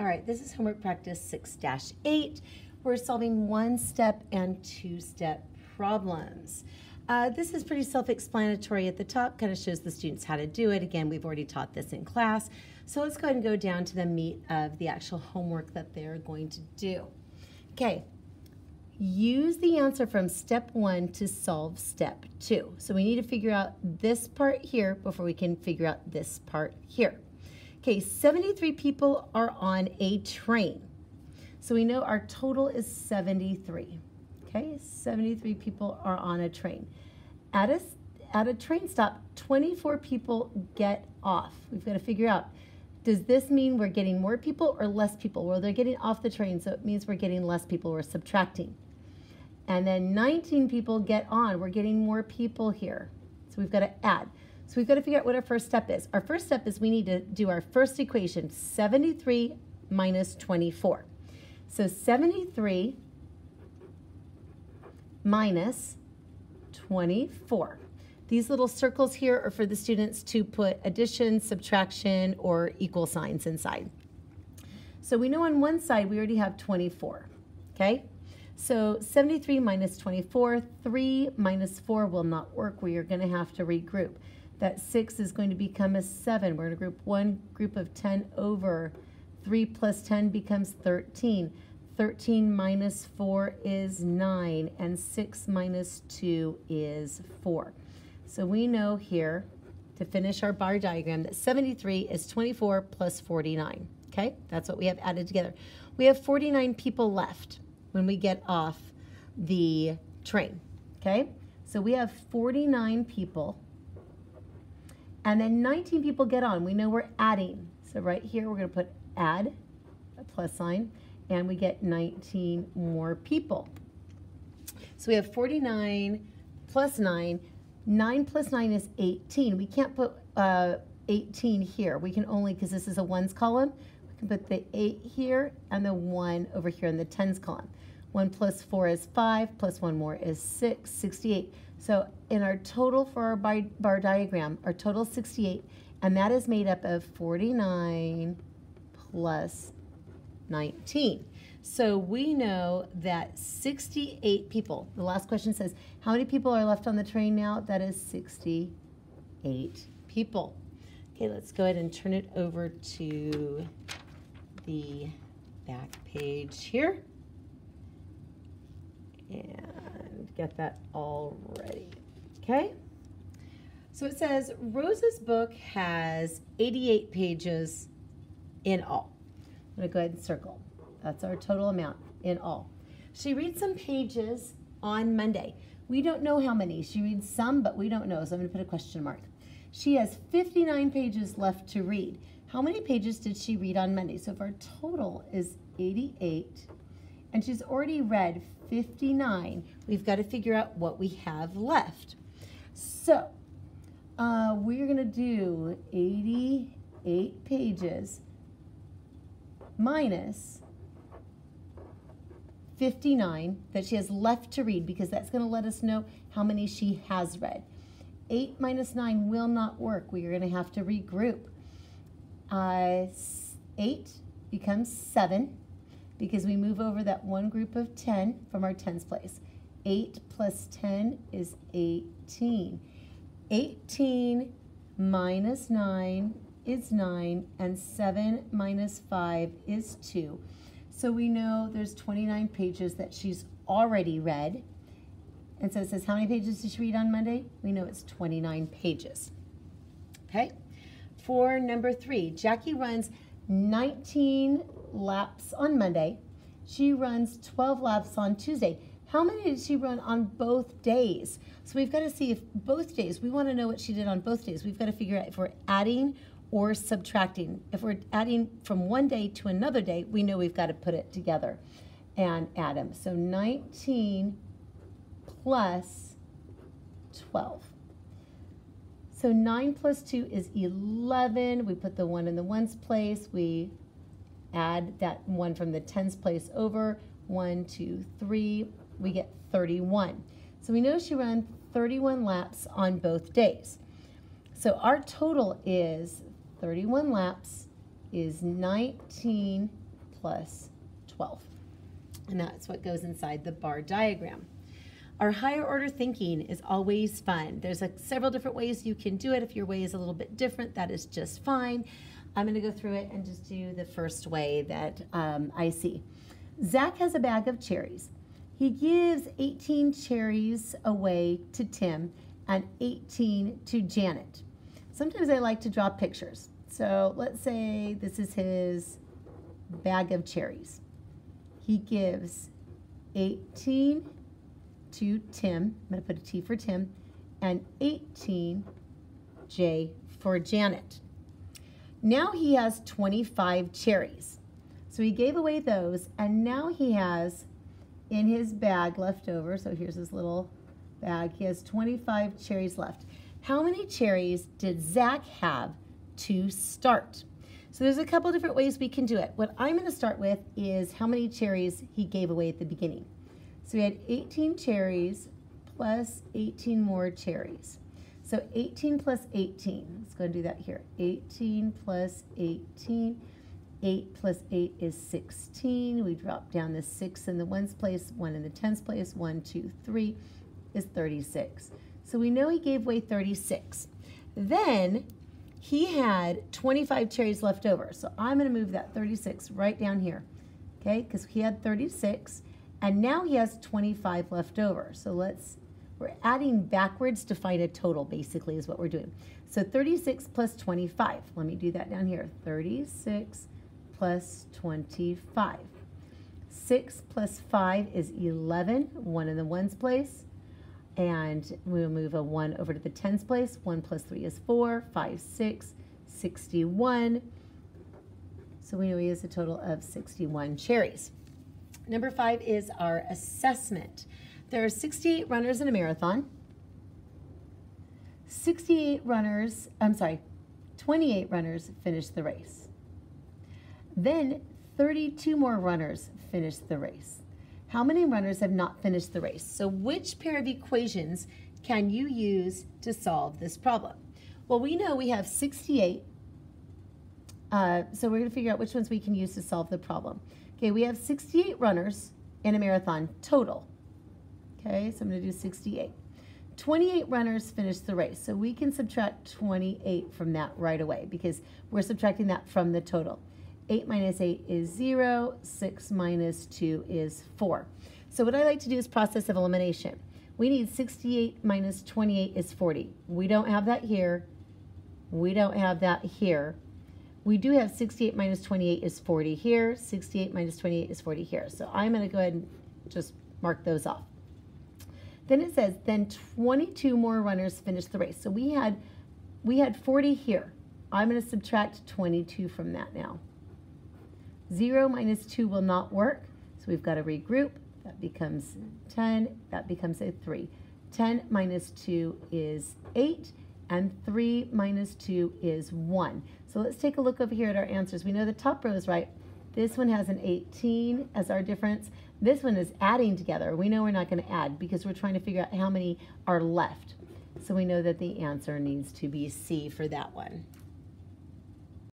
All right, this is homework practice 6-8. We're solving one-step and two-step problems. This is pretty self-explanatory at the top, kind of shows the students how to do it. Again, we've already taught this in class. So let's go ahead and go down to the meat of the actual homework that they're going to do. Okay, use the answer from step 1 to solve step 2. So we need to figure out this part here before we can figure out this part here. Okay, 73 people are on a train. So we know our total is 73. Okay, 73 people are on a train. At a train stop, 24 people get off. We've got to figure out, does this mean we're getting more people or less people? Well, they're getting off the train, so it means we're getting less people. We're subtracting. And then 19 people get on. We're getting more people here. So we've got to add. So we've got to figure out what our first step is. Our first step is we need to do our first equation, 73 minus 24. So 73 minus 24. These little circles here are for the students to put addition, subtraction, or equal signs inside. So we know on one side we already have 24, okay? So 73 minus 24, 3 minus 4 will not work. We are going to have to regroup. That 6 is going to become a 7. We're going to group one group of 10 over. 3 plus 10 becomes 13. 13 minus 4 is 9, and 6 minus 2 is 4. So we know here, to finish our bar diagram, that 73 is 24 plus 49. Okay, that's what we have added together. We have 49 people left when we get off the train. Okay, so we have 49 people. And then 19 people get on. We know we're adding. So right here, we're going to put add, a plus sign, and we get 19 more people. So we have 49 plus 9. 9 plus 9 is 18. We can't put 18 here. We can only, because this is a ones column, we can put the 8 here and the 1 over here in the tens column. 1 plus 4 is 5, plus 1 more is 6, 68. So in our total for our bar diagram, our total is 68, and that is made up of 49 plus 19. So we know that 68 people, the last question says, how many people are left on the train now? That is 68 people. Okay, let's go ahead and turn it over to the back page here. And get that all ready. Okay? So it says Rosa's book has 88 pages in all. I'm going to go ahead and circle. That's our total amount in all. She reads some pages on Monday. We don't know how many. She reads some, but we don't know, so I'm going to put a question mark. She has 59 pages left to read. How many pages did she read on Monday? So if our total is 88, and she's already read 59, we've got to figure out what we have left. So we're going to do 88 pages minus 59 that she has left to read, because that's going to let us know how many she has read. 8 minus 9 will not work. We are going to have to regroup. 8 becomes 7. Because we move over that one group of 10 from our tens place. 8 plus 10 is 18. 18 minus 9 is 9, and 7 minus 5 is 2. So we know there's 29 pages that she's already read. And so it says, how many pages did she read on Monday? We know it's 29 pages. Okay? For number 3, Jackie runs 19 laps on Monday. She runs 12 laps on Tuesday. How many did she run on both days? So we've got to see if both days, we want to know what she did on both days. We've got to figure out if we're adding or subtracting. If we're adding from one day to another day, we know we've got to put it together and add them. So 19 plus 12. So 9 plus 2 is 11. We put the 1 in the ones place. We add that 1 from the tens place over. 1, 2, 3. We get 31. So we know she ran 31 laps on both days. So our total is 31 laps is 19 plus 12. And that's what goes inside the bar diagram. Our higher order thinking is always fun. There's several different ways you can do it. If your way is a little bit different, that is just fine. I'm going to go through it and just do the first way that I see. Zach has a bag of cherries. He gives 18 cherries away to Tim and 18 to Janet. Sometimes I like to draw pictures. So let's say this is his bag of cherries. He gives 18 to Tim. I'm going to put a T for Tim, and 18 J for Janet. Now he has 25 cherries. So he gave away those, and now he has in his bag left over, so here's his little bag, he has 25 cherries left. How many cherries did Zach have to start? So there's a couple different ways we can do it. What I'm going to start with is how many cherries he gave away at the beginning. So we had 18 cherries plus 18 more cherries. So 18 plus 18, let's go and do that here. 18 plus 18, 8 plus 8 is 16. We drop down the 6 in the ones place, 1 in the tens place, 1, 2, 3 is 36. So we know he gave away 36. Then he had 25 cherries left over. So I'm going to move that 36 right down here, okay, because he had 36, and now he has 25 left over. So we're adding backwards to find a total, basically, is what we're doing. So 36 plus 25. Let me do that down here. 36 plus 25. 6 plus 5 is 11, 1 in the ones place. And we'll move a 1 over to the tens place. 1 plus 3 is 4, 5, 6, 61. So we know he has a total of 61 cherries. Number 5 is our assessment. There are 68 runners in a marathon. 28 runners finished the race. Then 32 more runners finished the race. How many runners have not finished the race? So which pair of equations can you use to solve this problem? Well, we know we have 68. So we're going to figure out which ones we can use to solve the problem. Okay, we have 68 runners in a marathon total. Okay, so I'm going to do 68. 28 runners finished the race. So we can subtract 28 from that right away because we're subtracting that from the total. 8 minus 8 is 0. 6 minus 2 is 4. So what I like to do is process of elimination. We need 68 minus 28 is 40. We don't have that here. We don't have that here. We do have 68 minus 28 is 40 here. 68 minus 28 is 40 here. So I'm going to go ahead and just mark those off. Then it says, then 22 more runners finished the race. So we had 40 here. I'm going to subtract 22 from that now. 0 minus 2 will not work, so we've got to regroup. That becomes 10. That becomes a 3. 10 minus 2 is 8, and 3 minus 2 is 1. So let's take a look over here at our answers. We know the top row is right. This one has an 18 as our difference. This one is adding together. We know we're not going to add because we're trying to figure out how many are left. So we know that the answer needs to be C for that one.